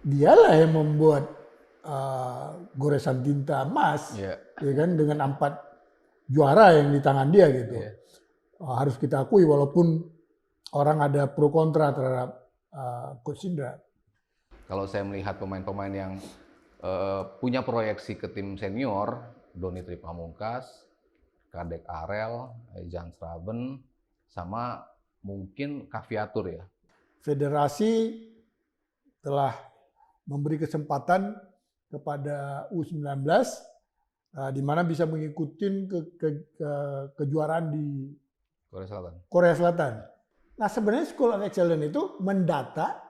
dialah yang membuat goresan tinta emas, Iya. ya kan, dengan 4 juara yang di tangan dia gitu. Iya. Harus kita akui walaupun orang ada pro kontra terhadap Coach Indra. Kalau saya melihat pemain-pemain yang punya proyeksi ke tim senior, Doni Tripamungkas, Kadek Arel, Jan Schraven, sama mungkin Kaviatur ya. Federasi telah memberi kesempatan kepada U19 di mana bisa mengikuti kejuaraan di Korea Selatan. Korea Selatan. Nah, sebenarnya School of Excellence itu mendata,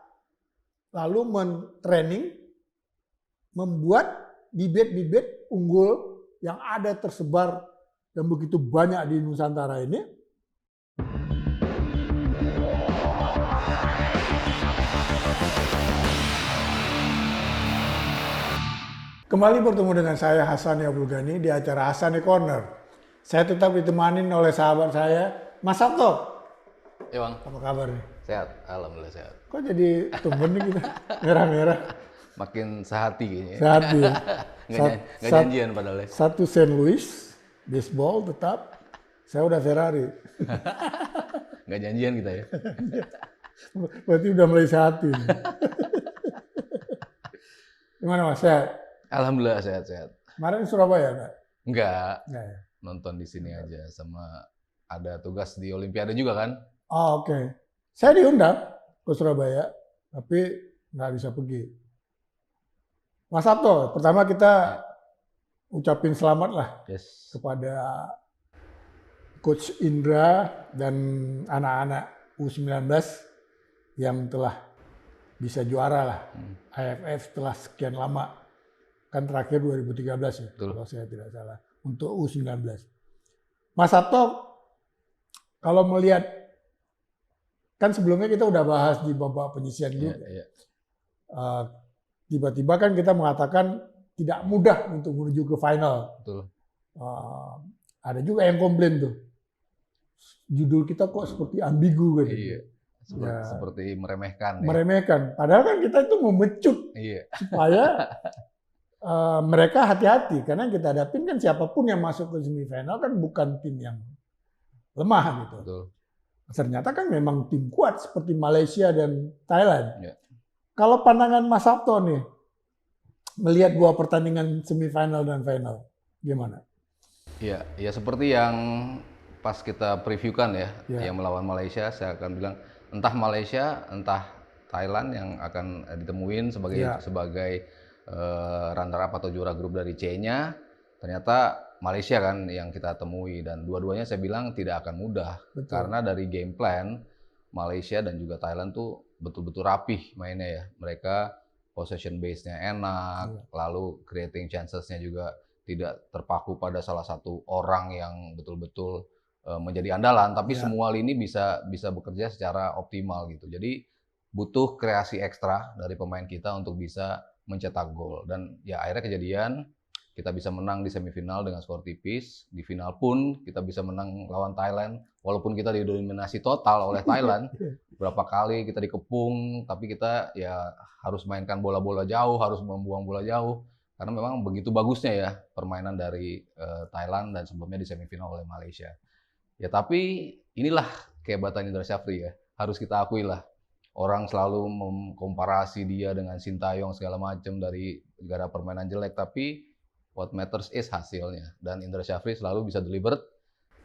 lalu men-training, membuat bibit-bibit unggul yang ada tersebar dan begitu banyak di Nusantara ini. Kembali bertemu dengan saya Hassani Abdul Ghani di acara Hassani Corner. Saya tetap ditemani oleh sahabat saya, Mas Sabto. Ya Bang. Apa kabar nih? Sehat, alhamdulillah sehat. Kok jadi tumben nih kita, merah-merah? Makin sehati kayaknya. Sehati ya? Nggak janjian padahal ya. Satu St. Louis, baseball tetap. Saya udah Ferrari. Nggak janjian kita ya. Berarti udah mulai sehati. Gimana Mas, sehat? Alhamdulillah sehat-sehat. Kemarin di Surabaya enggak? Enggak, Enggak ya? nonton di sini aja. Sama ada tugas di Olimpiade juga kan? Oh, oke. Saya diundang ke Surabaya, tapi nggak bisa pergi. Mas Sabto, pertama kita ucapin selamat lah Yes. kepada Coach Indra dan anak-anak U19 yang telah bisa juara lah AFF setelah sekian lama. Kan terakhir 2013 ya, Betul. kalau saya tidak salah, untuk U19. Mas Sabto, kalau melihat, kan sebelumnya kita udah bahas di babak penyisian grup. Iya. Tiba-tiba kan kita mengatakan tidak mudah untuk menuju ke final. Betul. Ada juga yang komplain tuh. Judul kita kok seperti ambigu gitu. Iya. Seperti meremehkan. Meremehkan. Padahal kan kita itu memecut Iya. supaya mereka hati-hati. Karena kita hadapin kan siapapun yang masuk ke semifinal kan bukan tim yang lemah gitu. Betul. Ternyata kan memang tim kuat seperti Malaysia dan Thailand. Iya. Kalau pandangan Mas Sabto nih, melihat 2 pertandingan semifinal dan final, gimana? Iya, ya seperti yang pas kita previewkan ya, Ya. yang melawan Malaysia, saya akan bilang entah Malaysia, entah Thailand yang akan ditemuin sebagai Ya. runner-up atau juara grup dari C-nya. Ternyata Malaysia kan yang kita temui dan dua-duanya saya bilang tidak akan mudah. Betul. Karena dari game plan Malaysia dan juga Thailand tuh betul-betul rapih mainnya ya. Mereka possession base-nya enak, lalu creating chances-nya juga tidak terpaku pada salah satu orang yang betul-betul menjadi andalan, tapi semua lini bisa bekerja secara optimal gitu. Jadi butuh kreasi ekstra dari pemain kita untuk bisa mencetak gol. Dan ya akhirnya kejadian, kita bisa menang di semifinal dengan skor tipis. Di final pun kita bisa menang lawan Thailand, walaupun kita didominasi total oleh Thailand. Berapa kali kita dikepung, tapi kita ya harus mainkan bola-bola jauh, harus membuang bola jauh. Karena memang begitu bagusnya ya permainan dari Thailand dan sebelumnya di semifinal oleh Malaysia. Ya tapi inilah kehebatan Indra Syafri ya, harus kita akui lah. Orang selalu mengkomparasi dia dengan Sintayong segala macam dari gara permainan jelek, tapi what matters is hasilnya. Dan Indra Syafri selalu bisa deliver.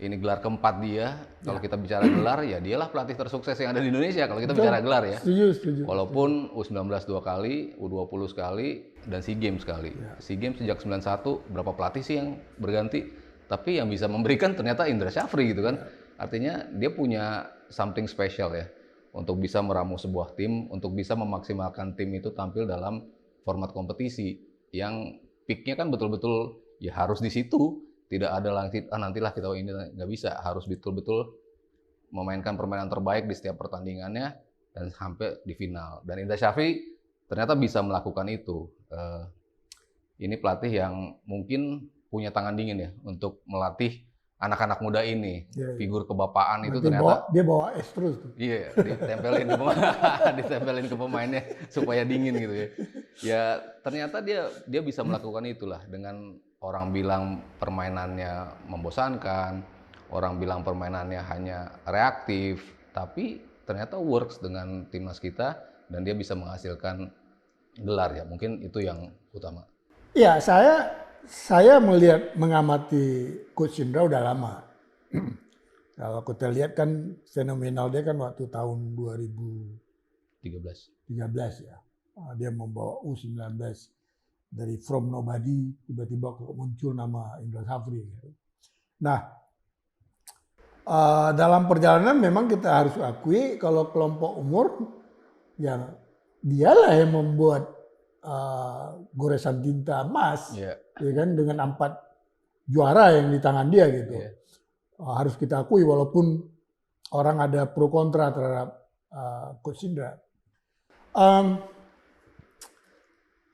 Ini gelar keempat dia. Kalau kita bicara gelar, ya dialah pelatih tersukses yang ada di Indonesia kalau kita bicara gelar ya. Setuju. Walaupun U19 2 kali, U20 sekali, dan SEA Games sekali. SEA Games sejak 91, berapa pelatih sih yang berganti? Tapi yang bisa memberikan ternyata Indra Syafri gitu kan. Artinya dia punya something special ya. Untuk bisa meramu sebuah tim, untuk bisa memaksimalkan tim itu tampil dalam format kompetisi yang peaknya kan betul-betul ya harus di situ, tidak ada nantilah kita ini nggak bisa, harus betul-betul memainkan permainan terbaik di setiap pertandingannya dan sampai di final. Dan Indra Syafri ternyata bisa melakukan itu. Ini pelatih yang mungkin punya tangan dingin ya untuk melatih anak-anak muda ini, figur kebapaan itu nanti ternyata dia bawa es terus tuh. iya, ditempelin ke pemainnya supaya dingin gitu ya. Ya ternyata dia bisa melakukan itulah, dengan orang bilang permainannya membosankan, orang bilang permainannya hanya reaktif, tapi ternyata works dengan timnas kita dan dia bisa menghasilkan gelar ya. Mungkin itu yang utama. Iya, saya melihat mengamati Coach Indra udah lama. Kalau kita lihat kan fenomenal dia kan waktu tahun 2013 ya. Dia membawa U19 dari from nobody tiba-tiba kok muncul nama Indra Safri. Gitu. Nah, dalam perjalanan memang kita harus akui kalau kelompok umur yang dialah yang membuat goresan tinta emas, ya kan, dengan 4 juara yang di tangan dia gitu. Harus kita akui walaupun orang ada pro kontra terhadap Coach Indra.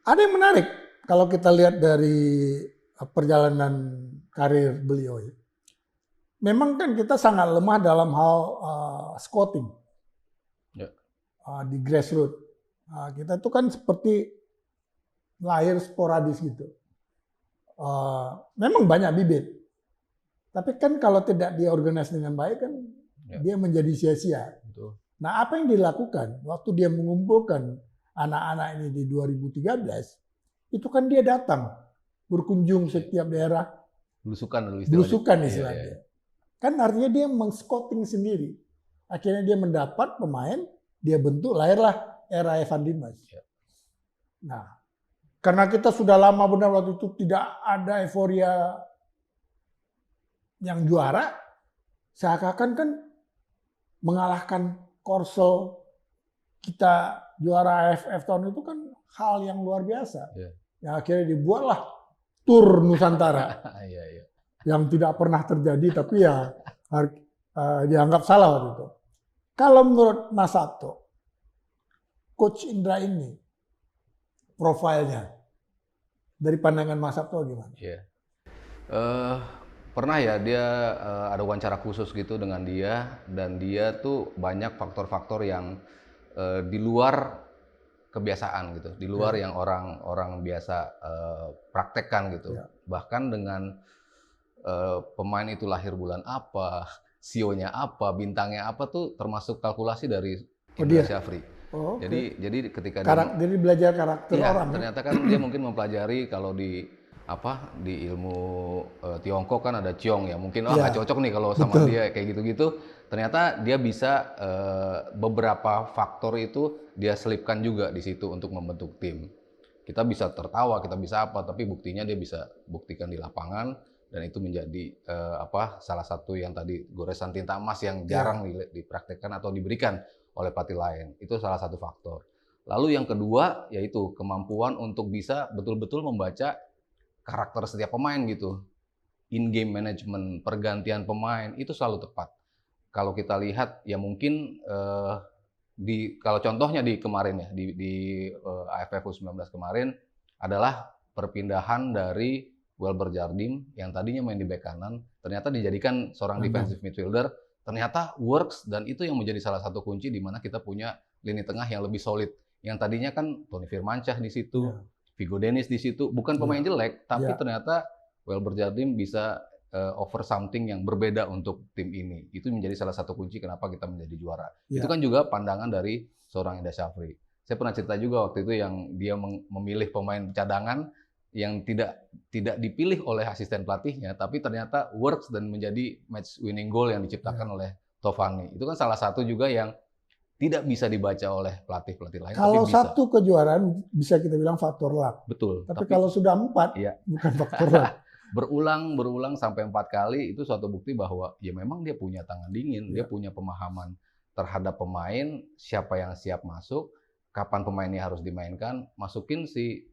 Ada yang menarik kalau kita lihat dari perjalanan karir beliau ya. Memang kan kita sangat lemah dalam hal scouting di grassroots. Kita itu kan seperti lahir sporadis gitu. Memang banyak bibit, tapi kan kalau tidak diorganisasi dengan baik kan dia menjadi sia-sia. Nah, apa yang dilakukan waktu dia mengumpulkan anak-anak ini di 2013, itu kan dia datang berkunjung setiap daerah, belusukan istilahnya. Kan artinya dia meng-scouting sendiri. Akhirnya dia mendapat pemain, dia bentuk, lahirlah era Evan Dimas. Nah, karena kita sudah lama benar waktu itu tidak ada euforia yang juara, seakan-akan kan mengalahkan Korsel, kita juara AFF tahun itu kan hal yang luar biasa. Yang akhirnya dibuatlah tur Nusantara. Yang tidak pernah terjadi, tapi ya dianggap salah waktu itu. Kalau menurut Mas Sabto, Coach Indra ini, profilnya, dari pandangan Mas Sabto gimana? Pernah ya dia ada wawancara khusus gitu dengan dia, dan dia tuh banyak faktor-faktor yang di luar kebiasaan gitu, di luar yang orang biasa praktekkan gitu. Bahkan dengan pemain itu lahir bulan apa, sionya apa, bintangnya apa tuh termasuk kalkulasi dari Indra Syafri. Jadi ketika jadi belajar karakter orang. Ternyata kan dia mungkin mempelajari kalau di ilmu Tiongkok kan ada Ciong ya, mungkin nggak cocok nih kalau sama dia kayak gitu-gitu. Ternyata dia bisa beberapa faktor itu dia selipkan juga di situ untuk membentuk tim. Kita bisa tertawa, kita bisa apa, tapi buktinya dia bisa buktikan di lapangan, dan itu menjadi salah satu yang tadi goresan tinta emas yang jarang dipraktekkan atau diberikan oleh pelatih lain. Itu salah satu faktor. Lalu yang kedua yaitu kemampuan untuk bisa betul-betul membaca karakter setiap pemain gitu. In-game management, pergantian pemain itu selalu tepat. Kalau kita lihat ya mungkin kalau contohnya di kemarin ya di AFF U19 kemarin adalah perpindahan dari Welber Jardim yang tadinya main di bek kanan ternyata dijadikan seorang defensive midfielder. Ternyata works, dan itu yang menjadi salah satu kunci di mana kita punya lini tengah yang lebih solid. Yang tadinya kan Tony Firmansyah di situ, Vigo Dennis di situ, bukan pemain jelek, tapi ternyata Welber Jardim bisa offer something yang berbeda untuk tim ini. Itu menjadi salah satu kunci kenapa kita menjadi juara. Itu kan juga pandangan dari seorang Indra Syafri. Saya pernah cerita juga waktu itu yang dia memilih pemain cadangan yang tidak dipilih oleh asisten pelatihnya, tapi ternyata works dan menjadi match winning goal yang diciptakan oleh Tovani. Itu kan salah satu juga yang tidak bisa dibaca oleh pelatih-pelatih lain. Kalau tapi bisa. Satu kejuaraan bisa kita bilang faktor luck. Betul. Tapi kalau sudah 4, bukan faktor luck. Berulang sampai 4 kali itu suatu bukti bahwa ya memang dia punya tangan dingin, dia punya pemahaman terhadap pemain, siapa yang siap masuk, kapan pemainnya harus dimainkan, masukin si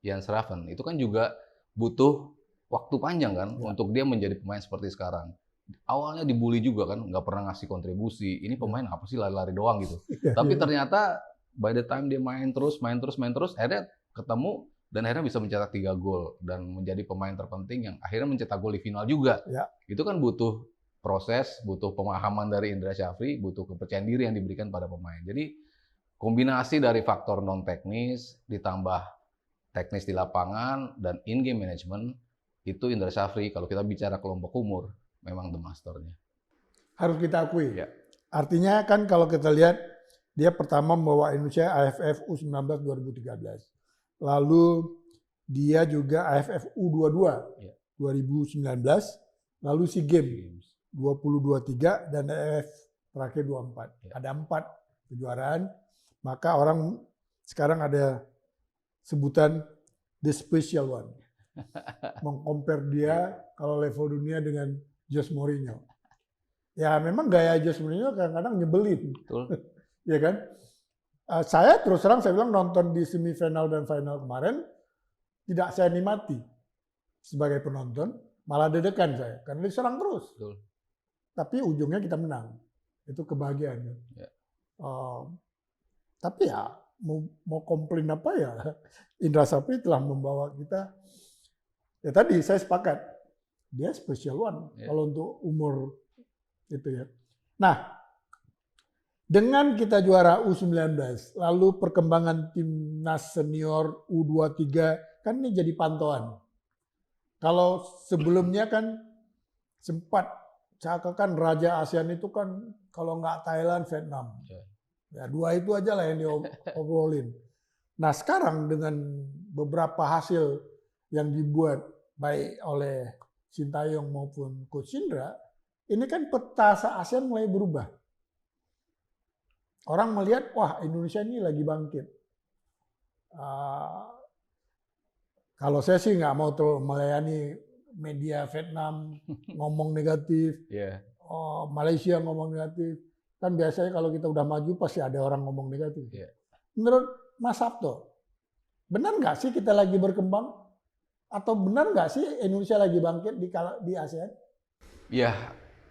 Jens Raven. Itu kan juga butuh waktu panjang kan untuk dia menjadi pemain seperti sekarang. Awalnya dibully juga kan, nggak pernah ngasih kontribusi. Ini pemain apa sih, lari-lari doang gitu. Tapi ternyata by the time dia main terus, akhirnya ketemu dan akhirnya bisa mencetak 3 gol dan menjadi pemain terpenting yang akhirnya mencetak gol di final juga. Ya. Itu kan butuh proses, butuh pemahaman dari Indra Syafri, butuh kepercayaan diri yang diberikan pada pemain. Jadi kombinasi dari faktor non teknis ditambah teknis di lapangan dan in game management itu Indra Syafri kalau kita bicara kelompok umur memang the masternya. Harus kita akui. Ya. Artinya kan kalau kita lihat dia pertama membawa Indonesia AFF U19 2013. Lalu dia juga AFF U22 Ya. 2019. Lalu SEA Games 2023 dan AFF terakhir 24. Ya. Ada 4 kejuaraan. Maka orang sekarang ada sebutan the special one. Mengcompare dia kalau level dunia dengan Jose Mourinho. Ya memang gaya Jose Mourinho kadang-kadang nyebelin. Betul. Ya kan? Saya terus terang saya bilang nonton di semifinal dan final kemarin tidak saya nikmati sebagai penonton, malah deg-degan saya karena diserang terus. Betul. Tapi ujungnya kita menang. Itu kebahagiaan. Ya. Tapi ya mau komplain apa ya? Indra Syafri telah membawa kita. Ya tadi saya sepakat dia special one kalau untuk umur itu ya. Nah, dengan kita juara U19, lalu perkembangan timnas senior U23 kan ini jadi pantauan. Kalau sebelumnya kan sempat seakan raja ASEAN itu kan kalau nggak Thailand, Vietnam. Ya 2 itu aja lah yang diobrolin. Nah sekarang dengan beberapa hasil yang dibuat baik oleh Sintayong maupun Coach Indra, ini kan peta ASEAN mulai berubah. Orang melihat, wah Indonesia ini lagi bangkit. Kalau saya sih nggak mau terlalu melayani media Vietnam ngomong negatif, Malaysia ngomong negatif. Kan biasanya kalau kita udah maju pasti ada orang ngomong negatif. Menurut Mas Sabto, benar nggak sih kita lagi berkembang? Atau benar nggak sih Indonesia lagi bangkit di ASEAN? Ya,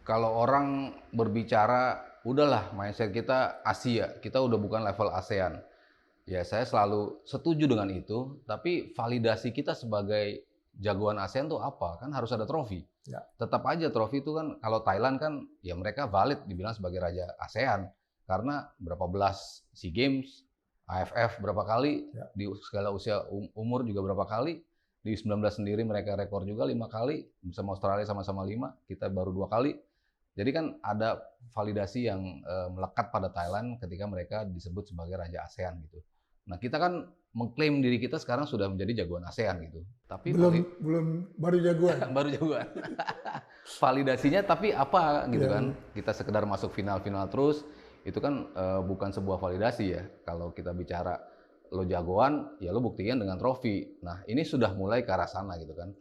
kalau orang berbicara, udahlah mindset kita Asia, kita udah bukan level ASEAN. Ya saya selalu setuju dengan itu, tapi validasi kita sebagai jagoan ASEAN tuh apa? Kan harus ada trofi. Ya. Tetap aja trofi itu kan, kalau Thailand kan ya mereka valid dibilang sebagai raja ASEAN. Karena berapa belas SEA Games, AFF berapa kali, di segala usia umur juga berapa kali. Di U19 sendiri mereka rekor juga 5 kali, bersama Australia sama-sama 5, kita baru 2 kali. Jadi kan ada validasi yang melekat pada Thailand ketika mereka disebut sebagai raja ASEAN gitu. Nah kita kan mengklaim diri kita sekarang sudah menjadi jagoan ASEAN gitu. Tapi belum baru jagoan. Baru jagoan. Validasinya tapi apa gitu kan? Kita sekedar masuk final-final terus, itu kan bukan sebuah validasi ya. Kalau kita bicara lo jagoan, ya lo buktikan dengan trofi. Nah ini sudah mulai ke arah sana gitu kan.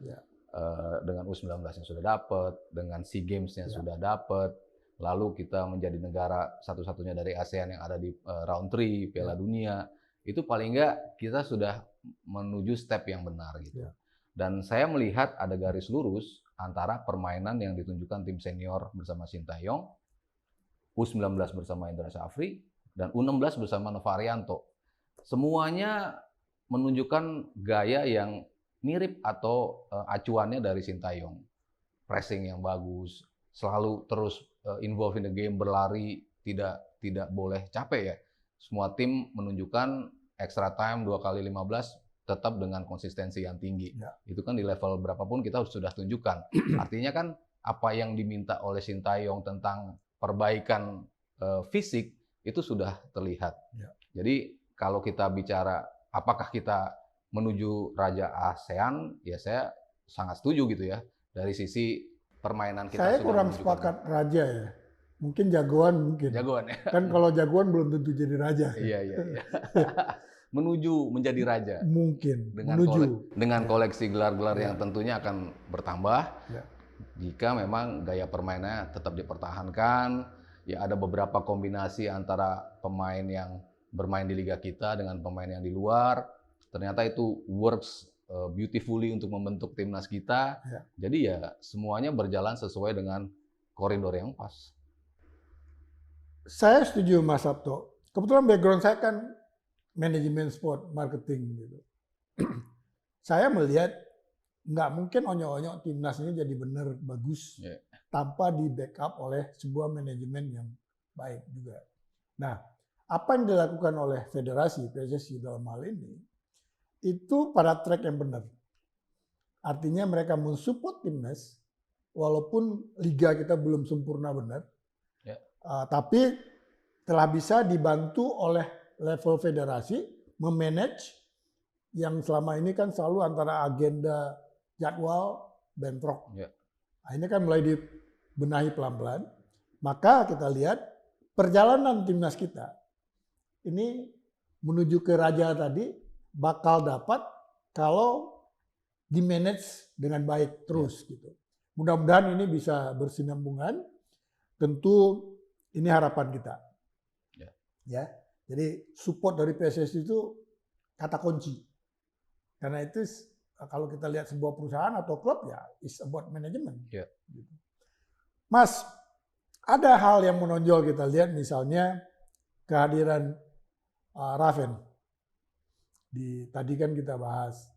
Dengan U19 yang sudah dapat, dengan SEA Games-nya sudah dapat, lalu kita menjadi negara satu-satunya dari ASEAN yang ada di round 3 Piala Dunia. Itu paling nggak kita sudah menuju step yang benar gitu. Dan saya melihat ada garis lurus antara permainan yang ditunjukkan tim senior bersama Sintayong, U19 bersama Indra Syafri, dan U16 bersama Novarianto. Semuanya menunjukkan gaya yang mirip atau acuannya dari Sintayong. Pressing yang bagus, selalu terus involved in the game, berlari, tidak boleh capek ya. Semua tim menunjukkan extra time 2 kali 15 tetap dengan konsistensi yang tinggi. Itu kan di level berapapun kita sudah tunjukkan. Artinya kan apa yang diminta oleh Sintayong tentang perbaikan fisik itu sudah terlihat. Jadi kalau kita bicara apakah kita menuju raja ASEAN, ya saya sangat setuju gitu ya. Dari sisi permainan kita. Saya kurang sepakat raja ya. Mungkin jagoan mungkin. Jagoan ya. Kan kalau jagoan belum tentu jadi raja. Iya. Menuju menjadi raja. Mungkin. Dengan koleksi gelar-gelar yang tentunya akan bertambah. Jika memang gaya permainannya tetap dipertahankan, ya ada beberapa kombinasi antara pemain yang bermain di liga kita dengan pemain yang di luar. Ternyata itu works beautifully untuk membentuk timnas kita. Jadi ya semuanya berjalan sesuai dengan koridor yang pas. Saya setuju Mas Sabto. Kebetulan background saya kan manajemen sport, marketing gitu. saya melihat nggak mungkin onyok-onyok timnas ini jadi benar bagus tanpa di backup oleh sebuah manajemen yang baik juga. Nah, apa yang dilakukan oleh federasi PSSI dalam hal ini itu pada track yang benar. Artinya mereka mensupport timnas walaupun liga kita belum sempurna benar, tapi telah bisa dibantu oleh level federasi memanage yang selama ini kan selalu antara agenda jadwal bentrok. Nah, ini kan mulai dibenahi pelan-pelan. Maka kita lihat perjalanan timnas kita ini menuju ke Raja tadi bakal dapat kalau di-manage dengan baik terus gitu. Mudah-mudahan ini bisa bersinambungan. Tentu ini harapan kita. Ya. Jadi support dari PSSI itu kata kunci. Karena itu kalau kita lihat sebuah perusahaan atau klub ya is about management. Gitu. Mas, ada hal yang menonjol kita lihat misalnya kehadiran Raven. Tadi kan kita bahas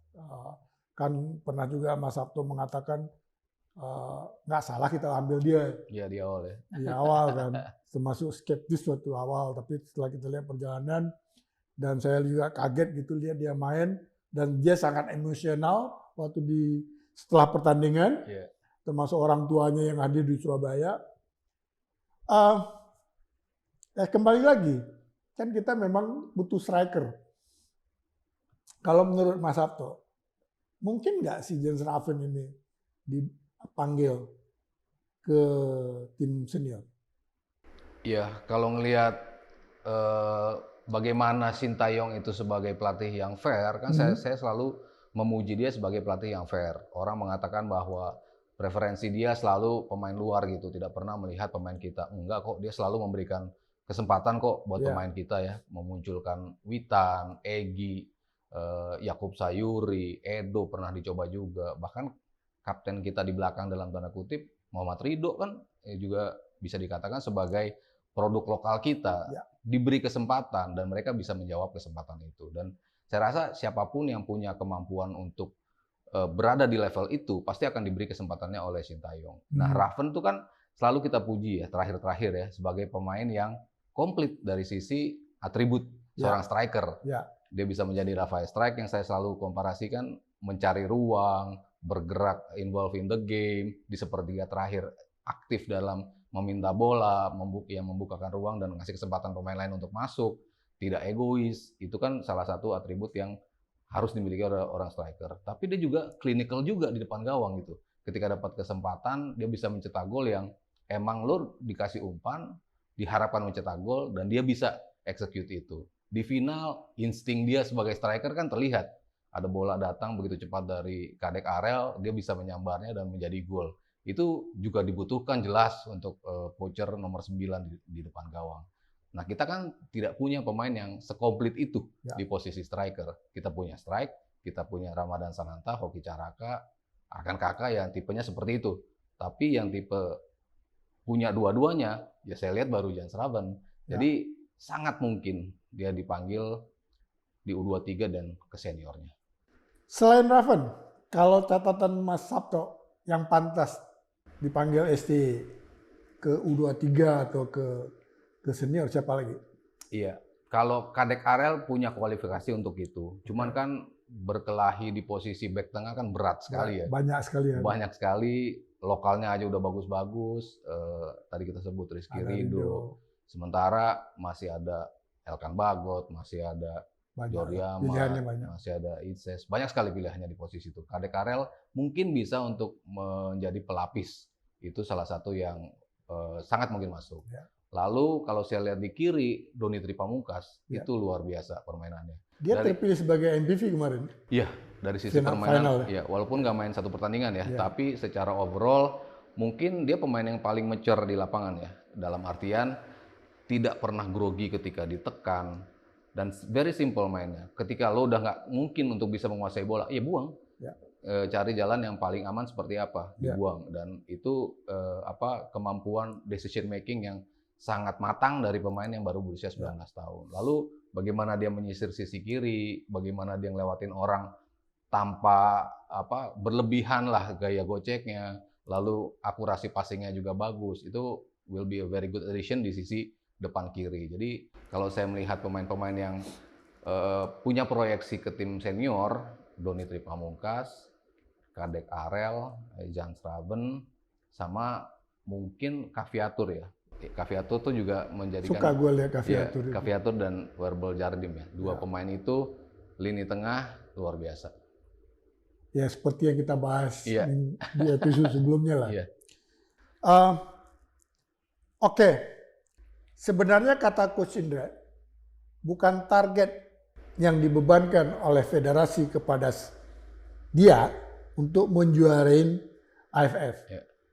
kan pernah juga Mas Sabto mengatakan nggak salah kita ambil dia. Iya di awal ya. Di awal kan, termasuk skeptis waktu awal, tapi setelah kita lihat perjalanan dan saya juga kaget gitu lihat dia main dan dia sangat emosional waktu setelah pertandingan, termasuk orang tuanya yang hadir di Surabaya. Kembali lagi, kan kita memang butuh striker. Kalau menurut Mas Sabto, mungkin nggak si Jens Raven ini dipanggil ke tim senior? Iya, kalau ngelihat bagaimana Sintayong itu sebagai pelatih yang fair, kan saya selalu memuji dia sebagai pelatih yang fair. Orang mengatakan bahwa preferensi dia selalu pemain luar gitu, tidak pernah melihat pemain kita. Enggak kok, dia selalu memberikan kesempatan kok buat pemain kita ya, memunculkan Witan, Egy, Yakub Sayuri, Edo pernah dicoba juga. Bahkan kapten kita di belakang dalam tanda kutip, Muhammad Ridho kan juga bisa dikatakan sebagai produk lokal kita. Diberi kesempatan dan mereka bisa menjawab kesempatan itu. Dan saya rasa siapapun yang punya kemampuan untuk berada di level itu pasti akan diberi kesempatannya oleh Sintayong. Nah, Raven tuh kan selalu kita puji ya terakhir-terakhir ya sebagai pemain yang komplit dari sisi atribut seorang striker. Dia bisa menjadi Rafael Strike yang saya selalu komparasikan, mencari ruang, bergerak, involve in the game, di sepertiga terakhir aktif dalam meminta bola, membukakan ruang dan ngasih kesempatan pemain lain untuk masuk, tidak egois. Itu kan salah satu atribut yang harus dimiliki oleh orang striker. Tapi dia juga clinical juga di depan gawang gitu. Ketika dapat kesempatan, dia bisa mencetak gol yang emang lo dikasih umpan, diharapkan mencetak gol, dan dia bisa execute itu. Di final, insting dia sebagai striker kan terlihat. Ada bola datang begitu cepat dari Kadek Arel, dia bisa menyambarnya dan menjadi gol. Itu juga dibutuhkan jelas untuk poacher nomor 9 di depan gawang. Nah, kita kan tidak punya pemain yang sekomplit itu di posisi striker. Kita punya strike, kita punya Ramadan Sananta, Hoki Caraka, Arkan Kakak yang tipenya seperti itu. Tapi yang tipe punya dua-duanya, ya saya lihat baru Jens Raven. Jadi sangat mungkin dia dipanggil di U23 dan ke seniornya. Selain Raven, kalau catatan Mas Sabto yang pantas dipanggil ST ke U23 atau ke senior siapa lagi? Iya, kalau Kadek Arel punya kualifikasi untuk itu. Cuman kan berkelahi di posisi back tengah kan berat sekali ya. Banyak sekali ya. Banyak sekali, lokalnya aja udah bagus-bagus. Tadi kita sebut Rizky Ridho. Sementara masih ada Elkan Bagot, masih ada Jordi Amat, masih ada Itses. Banyak sekali pilihannya di posisi itu. Kadek Arel mungkin bisa untuk menjadi pelapis. Itu salah satu yang sangat mungkin masuk. Lalu kalau saya lihat di kiri, Doni Tripamungkas, itu luar biasa permainannya. Dia terpilih sebagai MVP kemarin. Iya, dari sisi permainan, ya, walaupun nggak main satu pertandingan ya, tapi secara overall mungkin dia pemain yang paling mature di lapangan ya. Dalam artian tidak pernah grogi ketika ditekan dan very simple mainnya. Ketika lo udah nggak mungkin untuk bisa menguasai bola, ya buang. Cari jalan yang paling aman seperti apa, dibuang. Dan itu kemampuan decision making yang sangat matang dari pemain yang baru berusia 19 tahun. Lalu bagaimana dia menyisir sisi kiri, bagaimana dia ngelewatin orang tanpa berlebihan lah gaya goceknya, lalu akurasi passingnya juga bagus. Itu will be a very good addition di sisi depan kiri. Jadi kalau saya melihat pemain-pemain yang punya proyeksi ke tim senior, Donny Pamungkas, Kadek Arel, Jan Schraven, sama mungkin Caviatur ya. Caviatur tuh juga menjadikan suka gue lihat Caviatur. Ya, Caviatur dan Verbal Jardim ya. Dua pemain itu lini tengah luar biasa. Ya seperti yang kita bahas di episode sebelumnya lah. Oke. Sebenarnya kata Coach Indra, bukan target yang dibebankan oleh federasi kepada dia untuk menjuarain AFF.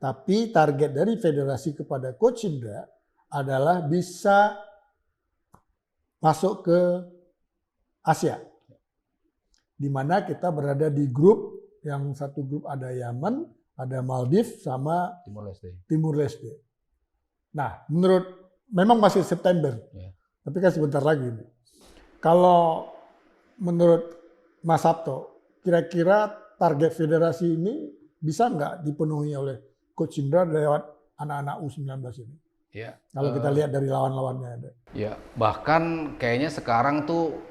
Tapi target dari federasi kepada Coach Indra adalah bisa masuk ke Asia. Di mana kita berada di grup, yang satu grup ada Yaman, ada Maldives, sama Timur Leste. Nah, memang masih September, tapi kan sebentar lagi. Kalau menurut Mas Sabto, kira-kira target federasi ini bisa nggak dipenuhi oleh Coach Indra lewat anak-anak U19 ini? Ya. Kalau kita lihat dari lawan-lawannya ada. Ya, bahkan kayaknya sekarang tuh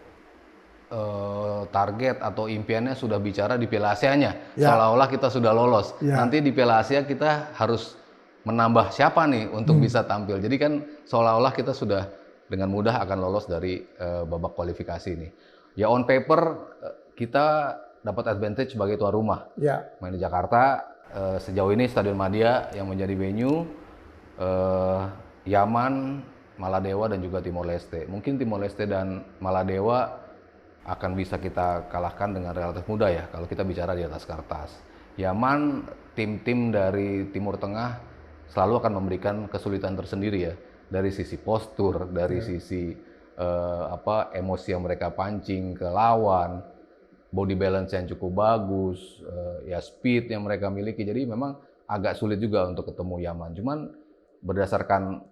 target atau impiannya sudah bicara di Piala Asia-nya. Seolah-olah kita sudah lolos. Nanti di Piala Asia kita harus menambah siapa nih untuk bisa tampil. Jadi kan seolah-olah kita sudah dengan mudah akan lolos dari babak kualifikasi ini. Ya on paper kita dapat advantage sebagai tuan rumah. Main di Jakarta, sejauh ini Stadion Madia yang menjadi venue, Yaman, Maladewa dan juga Timor Leste. Mungkin Timor Leste dan Maladewa akan bisa kita kalahkan dengan relatif mudah ya kalau kita bicara di atas kertas. Yaman, tim-tim dari Timur Tengah selalu akan memberikan kesulitan tersendiri ya, dari sisi postur, dari sisi emosi yang mereka pancing ke lawan, body balance yang cukup bagus, ya speed yang mereka miliki. Jadi memang agak sulit juga untuk ketemu Yaman. Cuman berdasarkan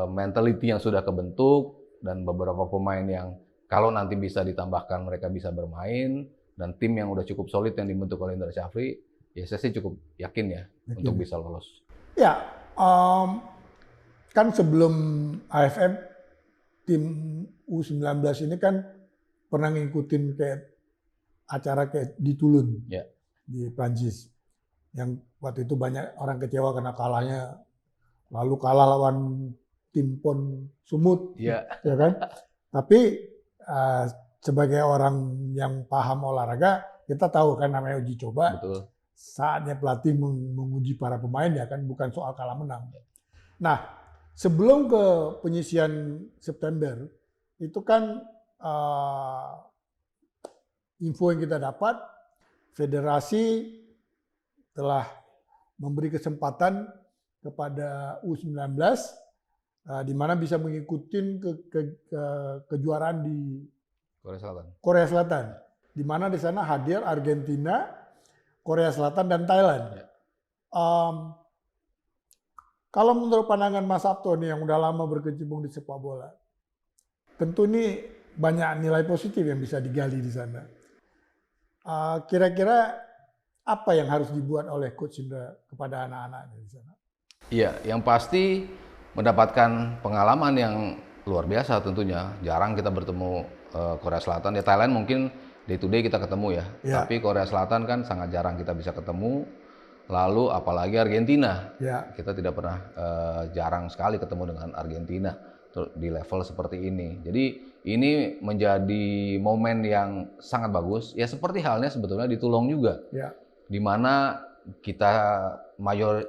mentality yang sudah kebentuk dan beberapa pemain yang kalau nanti bisa ditambahkan mereka bisa bermain, dan tim yang udah cukup solid yang dibentuk oleh Indra Syafri, ya saya sih cukup yakin ya untuk bisa lolos. Ya, kan sebelum AFF tim U19 ini kan pernah ngikutin kayak acara kayak di Toulon di Prancis, yang waktu itu banyak orang kecewa karena kalahnya, lalu kalah lawan tim PON Sumut, ya kan? Tapi sebagai orang yang paham olahraga, kita tahu kan namanya uji coba. Betul. Saatnya pelatih menguji para pemain ya kan, bukan soal kalah menang. Nah, sebelum ke penyisian September, itu kan info yang kita dapat, federasi telah memberi kesempatan kepada U19 di mana bisa mengikuti kejuaraan di Korea Selatan. Di mana di sana hadir Argentina, Korea Selatan, dan Thailand. Kalau menurut pandangan Mas Sabto nih yang udah lama berkecimpung di sepak bola, tentu ini banyak nilai positif yang bisa digali di sana. Kira-kira apa yang harus dibuat oleh Coach Indra kepada anak-anaknya di sana? Iya, yang pasti mendapatkan pengalaman yang luar biasa tentunya. Jarang kita bertemu Korea Selatan. Ya Thailand mungkin day to day kita ketemu ya. Tapi Korea Selatan kan sangat jarang kita bisa ketemu. Lalu apalagi Argentina. Kita tidak pernah, jarang sekali ketemu dengan Argentina di level seperti ini. Jadi ini menjadi momen yang sangat bagus. Ya seperti halnya sebetulnya di Toulon juga. Di mana kita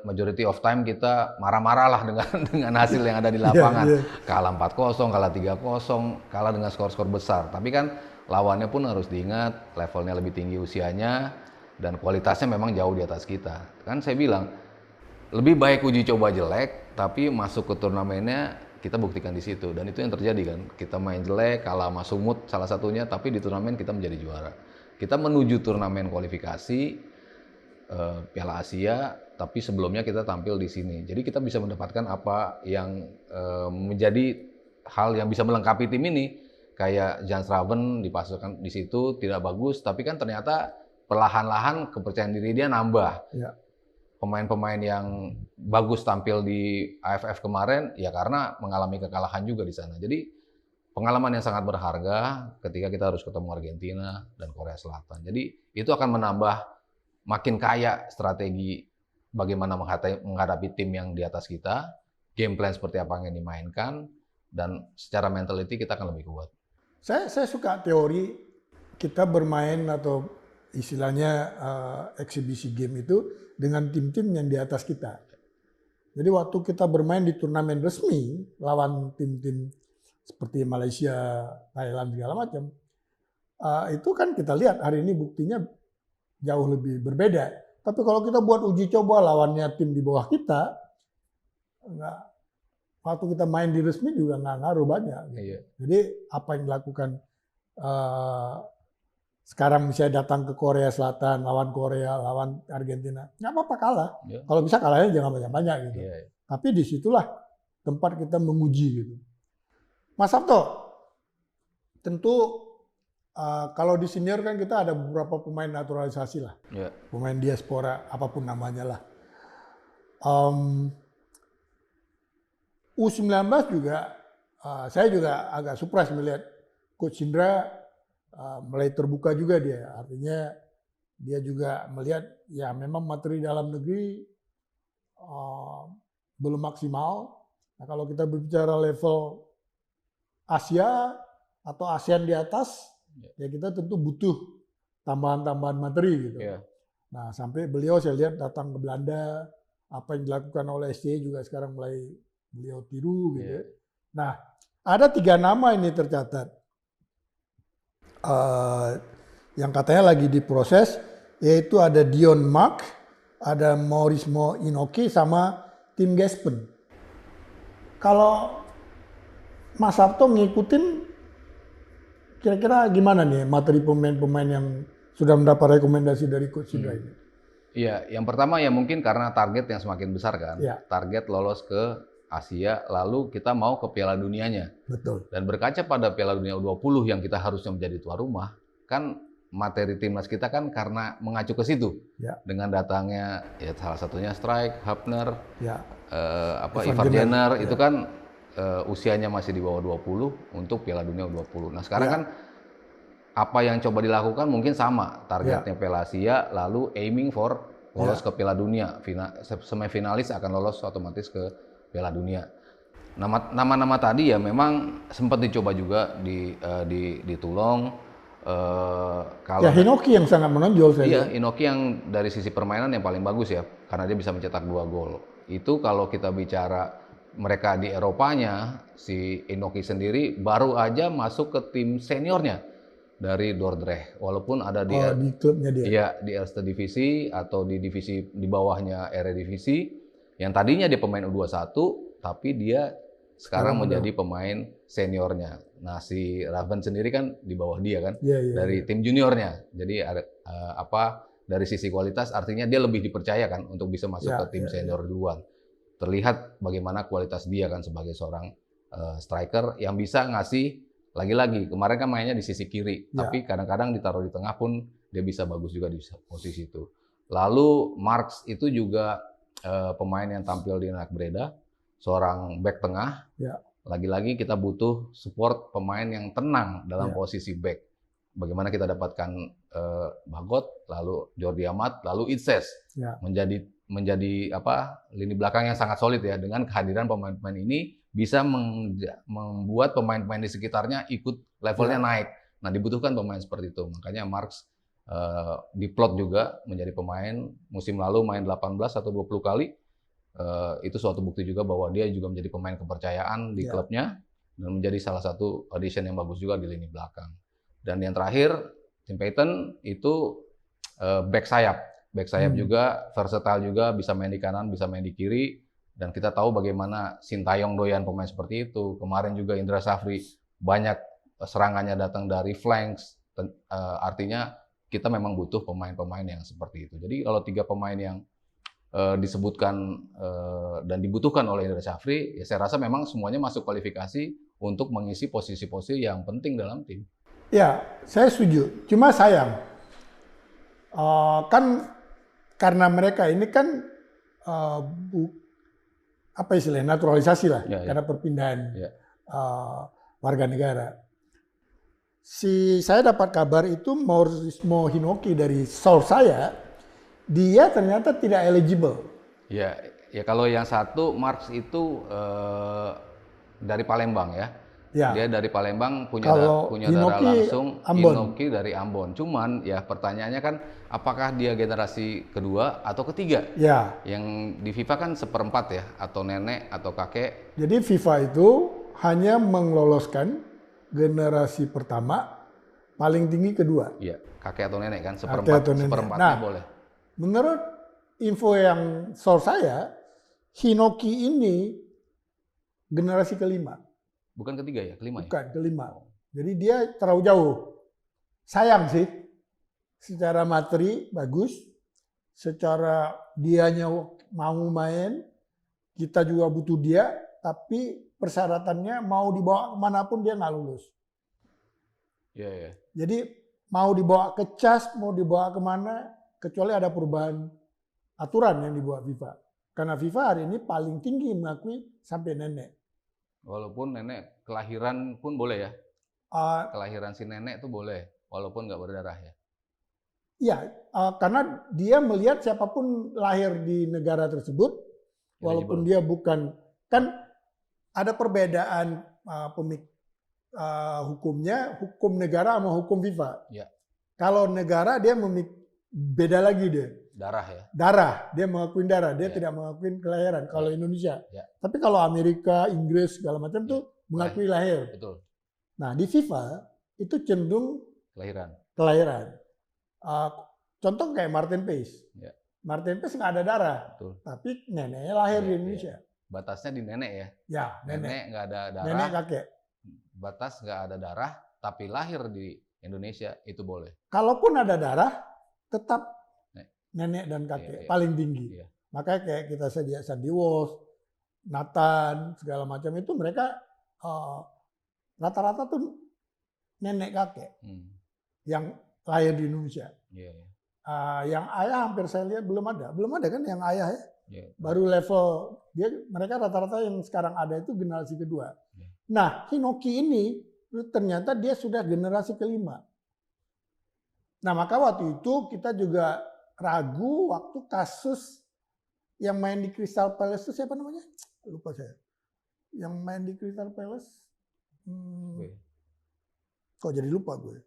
majority of time kita marah-marah lah dengan hasil yang ada di lapangan. Kalah 4-0, kalah 3-0, kalah dengan skor-skor besar. Tapi kan lawannya pun harus diingat, levelnya lebih tinggi usianya, dan kualitasnya memang jauh di atas kita. Kan saya bilang, lebih baik uji coba jelek, tapi masuk ke turnamennya kita buktikan di situ. Dan itu yang terjadi kan. Kita main jelek, kalah sama Sumut salah satunya, tapi di turnamen kita menjadi juara. Kita menuju turnamen kualifikasi Piala Asia, tapi sebelumnya kita tampil di sini. Jadi kita bisa mendapatkan apa yang menjadi hal yang bisa melengkapi tim ini. Kayak Jan Schraven dipasukkan di situ tidak bagus, tapi kan ternyata perlahan-lahan kepercayaan diri dia nambah. Ya. Pemain-pemain yang bagus tampil di AFF kemarin ya karena mengalami kekalahan juga di sana. Jadi pengalaman yang sangat berharga ketika kita harus ketemu Argentina dan Korea Selatan. Jadi itu akan menambah makin kaya strategi bagaimana menghadapi tim yang di atas kita, game plan seperti apa yang dimainkan, dan secara mentality kita akan lebih kuat. Saya suka teori kita bermain atau istilahnya eksibisi game itu dengan tim-tim yang di atas kita. Jadi waktu kita bermain di turnamen resmi lawan tim-tim seperti Malaysia, Thailand segala macam, itu kan kita lihat hari ini buktinya jauh lebih berbeda. Tapi kalau kita buat uji coba lawannya tim di bawah kita, waktu kita main di resmi juga nggak ngaruh banyak. Gitu. Iya. Jadi apa yang dilakukan sekarang misalnya datang ke Korea Selatan, lawan Korea, lawan Argentina, nggak apa-apa kalah. Yeah. Kalau bisa kalahnya jangan banyak-banyak gitu. Yeah. Tapi disitulah tempat kita menguji gitu. Mas Sabto, tentu kalau di senior kan kita ada beberapa pemain naturalisasi lah, pemain diaspora apapun namanya lah. U19 juga, saya juga agak surprise melihat Coach Indra mulai terbuka juga dia. Artinya dia juga melihat ya memang materi dalam negeri belum maksimal. Nah kalau kita berbicara level Asia atau ASEAN di atas, ya kita tentu butuh tambahan-tambahan materi gitu. Yeah. Nah sampai beliau saya lihat datang ke Belanda, apa yang dilakukan oleh SCE juga sekarang mulai beliau tiru gitu. Yeah. Nah ada 3 nama ini tercatat yang katanya lagi diproses, yaitu ada Dion Mark, ada Maurizio Inoki sama Tim Gaspen. Kalau Mas Sabto ngikutin, kira-kira gimana nih materi pemain-pemain yang sudah mendapat rekomendasi dari Coach Indra ini? Iya, yang pertama ya mungkin karena target yang semakin besar kan. Ya. Target lolos ke Asia, lalu kita mau ke Piala Dunianya. Betul. Dan berkaca pada Piala Dunia U20 yang kita harusnya menjadi tuan rumah, kan materi timnas kita kan karena mengacu ke situ. Ya. Dengan datangnya ya salah satunya Strike, Hapner, ya. Ivar Jenner, itu kan usianya masih di bawah 20 untuk Piala Dunia U20. Nah sekarang kan apa yang coba dilakukan mungkin sama, targetnya Piala Asia, lalu aiming for lolos ke Piala Dunia. Semifinalis akan lolos otomatis ke Piala Dunia. Nama-nama tadi ya memang sempat dicoba juga ditolong. Kalau Inoki yang sangat menonjol saya. Iya, Inoki yang dari sisi permainan yang paling bagus ya, karena dia bisa mencetak 2 gol. Itu kalau kita bicara mereka di Eropanya, si Inoki sendiri baru aja masuk ke tim seniornya dari Dordrecht. Walaupun ada di klubnya dia. Iya, di Eerste Divisi atau di divisi di bawahnya Eredivisie, yang tadinya dia pemain U21, tapi dia sekarang menjadi pemain seniornya. Nah, si Raven sendiri kan di bawah dia kan, dari tim juniornya. Jadi ada dari sisi kualitas artinya dia lebih dipercaya kan untuk bisa masuk ke tim senior duluan. Terlihat bagaimana kualitas dia kan sebagai seorang striker yang bisa ngasih lagi-lagi. Kemarin kan mainnya di sisi kiri, tapi kadang-kadang ditaruh di tengah pun dia bisa bagus juga di posisi itu. Lalu Marks itu juga pemain yang tampil di Anak Breda, seorang back tengah. Lagi-lagi kita butuh support pemain yang tenang dalam posisi back. Bagaimana kita dapatkan Bagot, lalu Jordi Amat, lalu Itses menjadi lini belakang yang sangat solid ya. Dengan kehadiran pemain-pemain ini bisa membuat pemain-pemain di sekitarnya ikut levelnya naik. Nah, dibutuhkan pemain seperti itu. Makanya Marks diplot juga menjadi pemain musim lalu main 18 atau 20 kali. Itu suatu bukti juga bahwa dia juga menjadi pemain kepercayaan di klubnya dan menjadi salah satu addition yang bagus juga di lini belakang. Dan yang terakhir, Tim Payton itu back sayap. Back sayap juga, versatile juga, bisa main di kanan, bisa main di kiri. Dan kita tahu bagaimana Sintayong doyan pemain seperti itu. Kemarin juga Indra Safri banyak serangannya datang dari flanks. Artinya kita memang butuh pemain-pemain yang seperti itu. Jadi kalau 3 pemain yang disebutkan dan dibutuhkan oleh Indra Safri, ya saya rasa memang semuanya masuk kualifikasi untuk mengisi posisi-posisi yang penting dalam tim. Ya, saya setuju. Cuma sayang, Kan karena mereka ini kan apa istilahnya naturalisasi lah, karena perpindahan warga negara. Saya dapat kabar itu Maurizio Hinocchi dari source saya, dia ternyata tidak eligible. Ya kalau yang satu Marx itu dari Palembang ya. Dia dari Palembang punya darah langsung, Hinocchi dari Ambon. Cuman ya pertanyaannya kan apakah dia generasi kedua atau ketiga? Ya. Yang di FIFA kan seperempat ya, atau nenek atau kakek. Jadi FIFA itu hanya meloloskan generasi pertama, paling tinggi kedua. Iya, kakek atau nenek kan, seperempatnya boleh. Menurut info yang source saya, Hinocchi ini generasi kelima. Bukan ketiga ya, kelima ya? Bukan, kelima. Jadi dia terlalu jauh. Sayang sih, secara materi bagus, secara dianya mau main, kita juga butuh dia, tapi persyaratannya mau dibawa kemanapun dia nggak lulus. Iya. Jadi mau dibawa ke CAS, mau dibawa kemana, kecuali ada perubahan aturan yang dibuat FIFA. Karena FIFA hari ini paling tinggi mengakui sampai nenek. Walaupun nenek kelahiran pun boleh ya? Kelahiran si nenek tuh boleh, walaupun nggak berdarah ya? Iya, karena dia melihat siapapun lahir di negara tersebut, walaupun dia bukan, kan ada perbedaan hukumnya, hukum negara sama hukum FIFA. Ya. Kalau negara dia beda lagi dia. Darah ya? Darah, dia mengakuin darah, dia tidak mengakuin kelahiran. Kalau Indonesia. Tapi kalau Amerika, Inggris segala macam tuh mengakui lahir. Betul. Nah di FIFA itu cenderung kelahiran. Contoh kayak Martin Paes. Martin Paes nggak ada darah, tapi neneknya lahir di Indonesia. Batasnya di nenek ya? Ya, nenek nggak ada darah. Nenek kakek. Batas nggak ada darah, tapi lahir di Indonesia itu boleh. Kalaupun ada darah, tetap nenek dan kakek paling tinggi. Makanya kayak kita sedia Sandy Walsh, Nathan, segala macam itu mereka rata-rata tuh nenek kakek yang lahir di Indonesia. Yang ayah hampir saya lihat belum ada kan yang ayah ya. Baru level mereka rata-rata yang sekarang ada itu generasi kedua. Nah, Hinocchi ini ternyata dia sudah generasi kelima. Nah, maka waktu itu kita juga ragu waktu kasus yang main di Crystal Palace itu siapa namanya? Lupa saya. Yang main di Crystal Palace. Kok jadi lupa gue.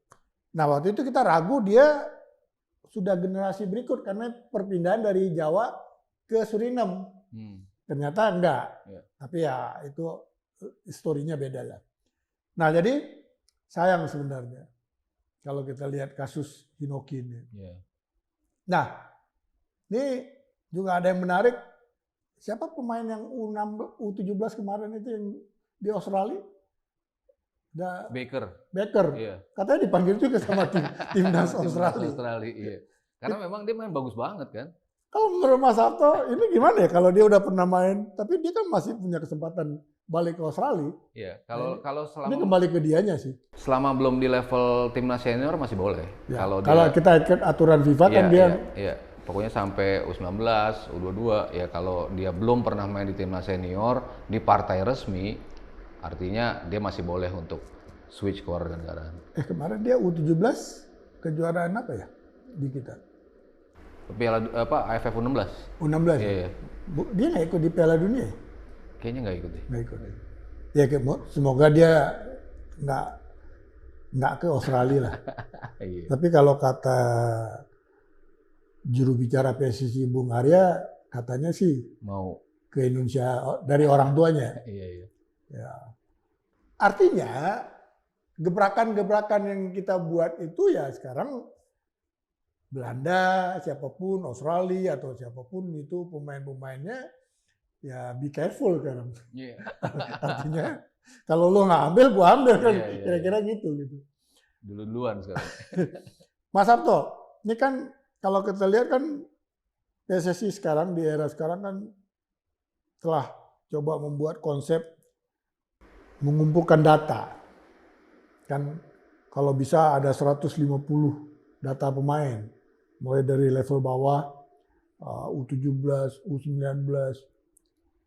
Nah, waktu itu kita ragu dia sudah generasi berikut karena perpindahan dari Jawa ke Suriname. Ternyata enggak. Tapi ya itu historinya beda lah. Nah, jadi sayang sebenarnya kalau kita lihat kasus Hinocchi ini. Nah, ini juga ada yang menarik. Siapa pemain yang U17 kemarin itu yang di Australia? Baker. Katanya dipanggil juga sama timnas Australia. Karena memang dia main bagus banget kan. Kalau menurut Mas Sabto, ini gimana ya kalau dia udah pernah main, tapi dia kan masih punya kesempatan balik ke Australia. Iya, kalau selama ini kembali ke dianya sih. Selama belum di level timnas senior masih boleh. Ya, kalau kita ikut aturan FIFA kan dia. Iya. Pokoknya sampai U19, U22 ya kalau dia belum pernah main di timnas senior di partai resmi, artinya dia masih boleh untuk switch ke warganegaraan. Kemarin dia U17 kejuaraan apa ya di kita? Piala AFF U16. U16. Iya. Dia nggak ikut di Piala Dunia? Kayaknya nggak ikut deh. Nggak ikut. Ya semoga dia nggak ke Australia lah. Tapi kalau kata juru bicara PSSI Bung Arya, katanya sih mau ke Indonesia dari orang tuanya. Iya. Ya. Artinya gebrakan-gebrakan yang kita buat itu ya sekarang Belanda, siapapun, Australia atau siapapun itu pemain-pemainnya ya be careful sekarang. Artinya kalau lo nggak ambil, gua ambil kan, kira-kira gitu. Duluan sekarang. Mas Sabto, ini kan kalau kita lihat kan PSSI sekarang di era sekarang kan telah coba membuat konsep mengumpulkan data. Kan kalau bisa ada 150 data pemain. mulai dari level bawah, U17, U19,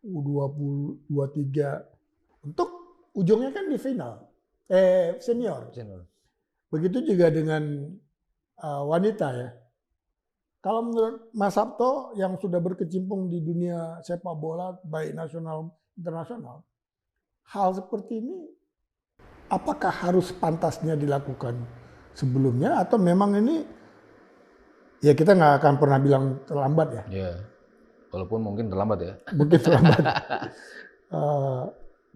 U20, U23, untuk ujungnya kan di final, senior. Begitu juga dengan wanita ya. Kalau menurut Mas Sabto yang sudah berkecimpung di dunia sepak bola baik nasional internasional, hal seperti ini apakah harus pantasnya dilakukan sebelumnya atau memang ini ya kita nggak akan pernah bilang terlambat ya? Ya, walaupun mungkin terlambat ya. Mungkin terlambat.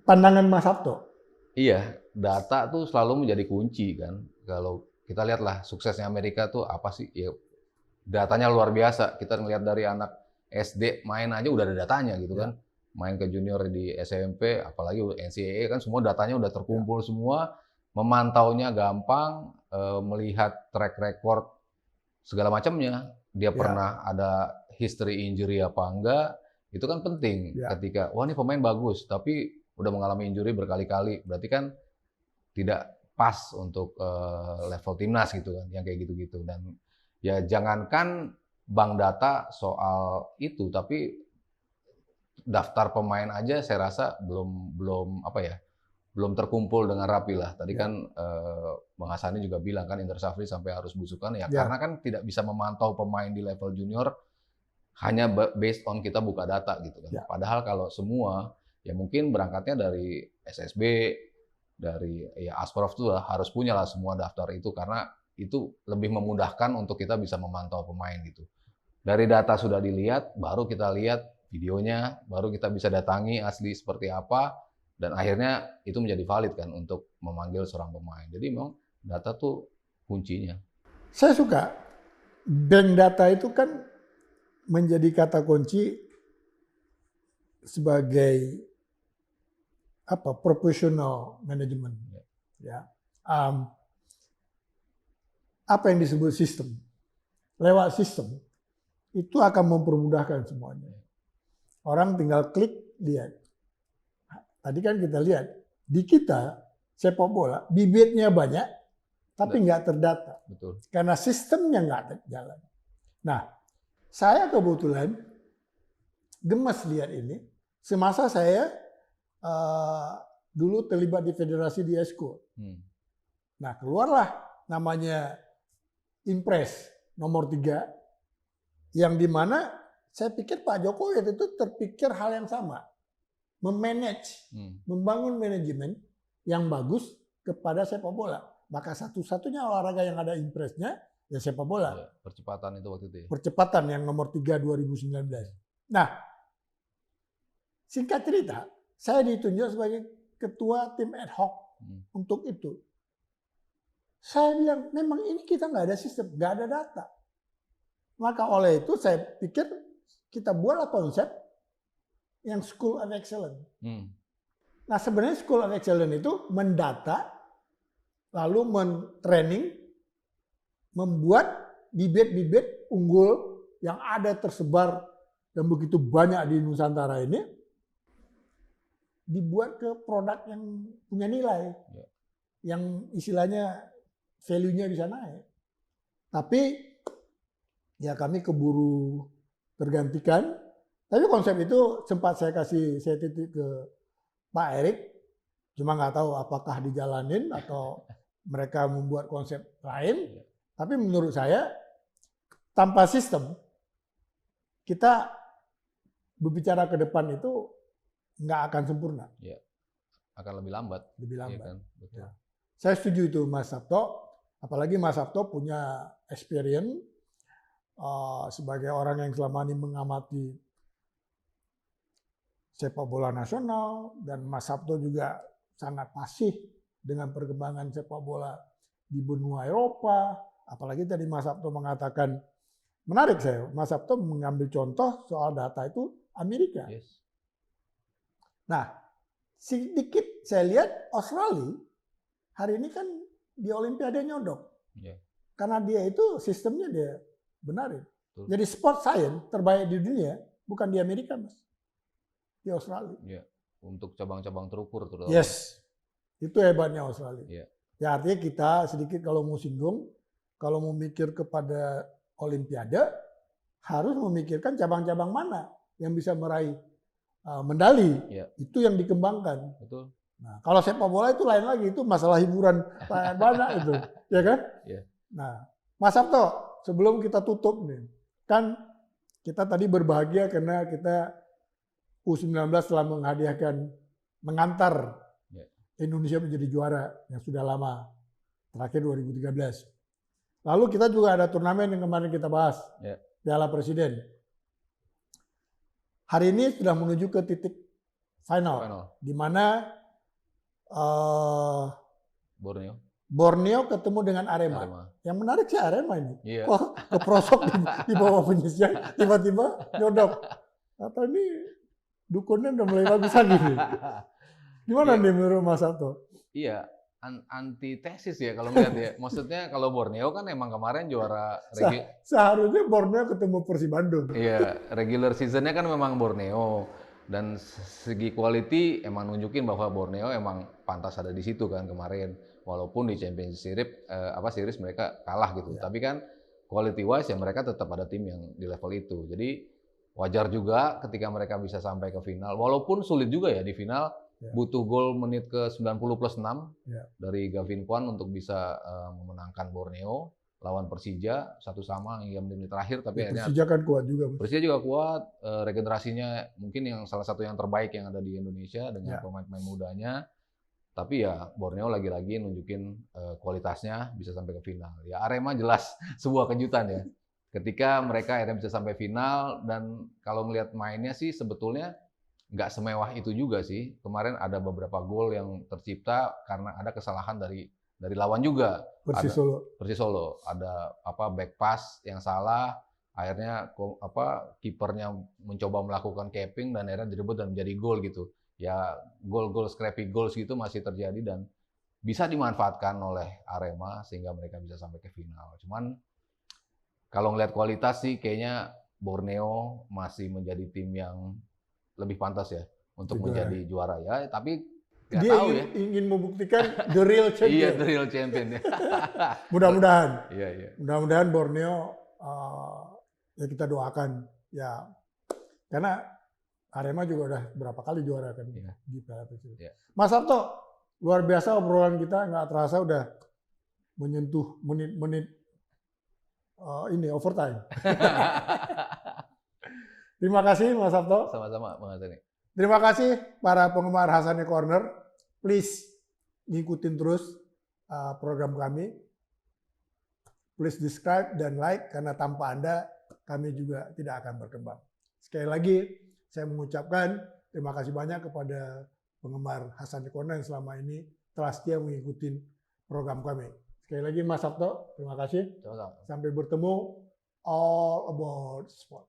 Pandangan Mas Sabto. Iya, data tuh selalu menjadi kunci kan. Kalau kita lihatlah suksesnya Amerika tuh apa sih? Ya, datanya luar biasa. Kita ngelihat dari anak SD main aja udah ada datanya gitu kan. Main ke junior di SMP, apalagi NCAA kan semua datanya udah terkumpul semua. Memantaunya gampang, melihat track record segala macamnya. Dia pernah ada history injury apa enggak, itu kan penting. Ketika, wah ini pemain bagus, tapi udah mengalami injury berkali-kali, berarti kan tidak pas untuk level timnas gitu kan, yang kayak gitu-gitu. Dan ya jangankan bank data soal itu, tapi daftar pemain aja saya rasa belum terkumpul dengan rapi lah. Tadi kan Bang Hasani juga bilang kan Indra Safri sampai harus belusukan ya, karena kan tidak bisa memantau pemain di level junior hanya based on kita buka data gitu kan. Padahal kalau semua ya mungkin berangkatnya dari SSB, dari ya Asprof tuh harus punya lah semua daftar itu, karena itu lebih memudahkan untuk kita bisa memantau pemain gitu. Dari data sudah dilihat, baru kita lihat videonya, baru kita bisa datangi asli seperti apa, dan akhirnya itu menjadi valid kan untuk memanggil seorang pemain. Jadi memang data tuh kuncinya. Saya suka bank data itu kan menjadi kata kunci sebagai professional management, ya. Apa yang disebut sistem, lewat sistem itu akan mempermudahkan semuanya. Orang tinggal klik lihat. Tadi kan kita lihat di kita sepak bola bibitnya banyak, tapi nggak terdata. Betul. Karena sistemnya nggak jalan. Nah, saya kebetulan gemes lihat ini semasa saya dulu terlibat di federasi di Esko. Nah, keluarlah namanya Impres nomor 3 yang dimana saya pikir Pak Jokowi itu terpikir hal yang sama, memanage, membangun manajemen yang bagus kepada sepak bola. Maka satu-satunya olahraga yang ada Impresnya ya sepak bola. Ya, percepatan itu waktu itu ya. Percepatan yang nomor 3 2019. Nah, singkat cerita, saya ditunjuk sebagai ketua tim ad hoc untuk itu. Saya bilang, memang ini kita nggak ada sistem, nggak ada data. Maka oleh itu saya pikir kita buatlah konsep yang School of Excellence. Nah sebenarnya School of Excellence itu mendata, lalu men-training, membuat bibit-bibit unggul yang ada tersebar dan begitu banyak di Nusantara ini, dibuat ke produk yang punya nilai, yang istilahnya value-nya bisa naik. Tapi ya kami keburu tergantikan. Tapi konsep itu sempat saya titik ke Pak Erik, cuma nggak tahu apakah dijalanin atau mereka membuat konsep lain. Tapi menurut saya tanpa sistem kita berbicara ke depan itu nggak akan sempurna. Ya, akan lebih lambat. Lebih lambat. Ya kan? Betul. Ya. Saya setuju itu Mas Sabto. Apalagi Mas Sabto punya experience sebagai orang yang selama ini mengamati sepak bola nasional, dan Mas Sabto juga sangat fasih dengan perkembangan sepak bola di benua Eropa. Apalagi tadi Mas Sabto mengatakan, menarik saya, Mas Sabto mengambil contoh soal data itu Amerika. Yes. Nah, sedikit saya lihat Australia hari ini kan di Olimpiade nyodok. Karena dia itu sistemnya dia benarin. Jadi sport science terbaik di dunia bukan di Amerika, Mas. Di Australia. Ya, untuk cabang-cabang terukur terutama. Yes. Itu hebatnya Australia. Ya. Ya artinya kita sedikit kalau mau singgung, kalau mau mikir kepada Olimpiade harus memikirkan cabang-cabang mana yang bisa meraih medali. Ya. Itu yang dikembangkan. Betul. Nah, kalau sepak bola itu lain lagi, itu masalah hiburan banyak itu, ya kan? Ya. Nah, Mas Sabto, sebelum kita tutup nih, kan kita tadi berbahagia karena kita U19 telah mengantar Indonesia menjadi juara yang sudah lama, terakhir 2013. Lalu kita juga ada turnamen yang kemarin kita bahas, Piala Presiden. Hari ini sudah menuju ke titik final. Di mana Borneo ketemu dengan Arema. Yang menarik sih Arema ini. Iya. Wah, keprosok di bawah penyisian, tiba-tiba nyodok. Atau ini dukunnya udah mulai bagus lagi nih. Gimana nih menurut Mas Sabto? Iya, antitesis ya kalau melihat ya. Maksudnya kalau Borneo kan emang kemarin juara seharusnya Borneo ketemu Persib Bandung. Iya, regular seasonnya kan memang Borneo. Dan segi quality emang nunjukin bahwa Borneo emang pantas ada di situ kan kemarin. Walaupun di Championship series mereka kalah gitu. Ya. Tapi kan quality wise ya mereka tetap ada tim yang di level itu. Jadi wajar juga ketika mereka bisa sampai ke final. Walaupun sulit juga ya di final. Ya. Butuh gol menit ke 90+6 dari Gavin Kwan untuk bisa memenangkan Borneo lawan Persija 1-1 hingga menit terakhir, tapi akhirnya Persija kan kuat juga. Persija juga kuat, regenerasinya mungkin yang salah satu yang terbaik yang ada di Indonesia dengan pemain-pemain mudanya. Tapi ya Borneo lagi-lagi nunjukin kualitasnya bisa sampai ke final. Ya Arema jelas sebuah kejutan ya. Ketika mereka akhirnya bisa sampai final, dan kalau melihat mainnya sih sebetulnya nggak semewah itu juga sih. Kemarin ada beberapa gol yang tercipta karena ada kesalahan dari lawan juga. Persis Solo ada back pass yang salah, akhirnya kipernya mencoba melakukan capping dan akhirnya direbut dan menjadi gol gitu. Ya gol-gol scrappy goals gitu masih terjadi dan bisa dimanfaatkan oleh Arema sehingga mereka bisa sampai ke final. Cuman kalau ngelihat kualitas sih kayaknya Borneo masih menjadi tim yang lebih pantas ya untuk menjadi juara ya, tapi dia ingin membuktikan the real champion. Iya, the real champion. Mudah-mudahan. Iya. Mudah-mudahan Borneo ya kita doakan ya, karena Arema juga udah berapa kali juara kan di Piala Presiden. Iya. Mas Sabto, luar biasa obrolan kita, nggak terasa udah menyentuh menit-menit ini overtime. Terima kasih Mas Sabto. Sama-sama Bang Hassani. Terima kasih para penggemar Hassani Corner. Please ngikutin terus program kami. Please subscribe dan like, karena tanpa Anda kami juga tidak akan berkembang. Sekali lagi saya mengucapkan terima kasih banyak kepada penggemar Hassani Corner yang selama ini telah setia mengikuti program kami. Sekali lagi Mas Sabto, terima kasih. Sama-sama. Sampai bertemu. All About Sport.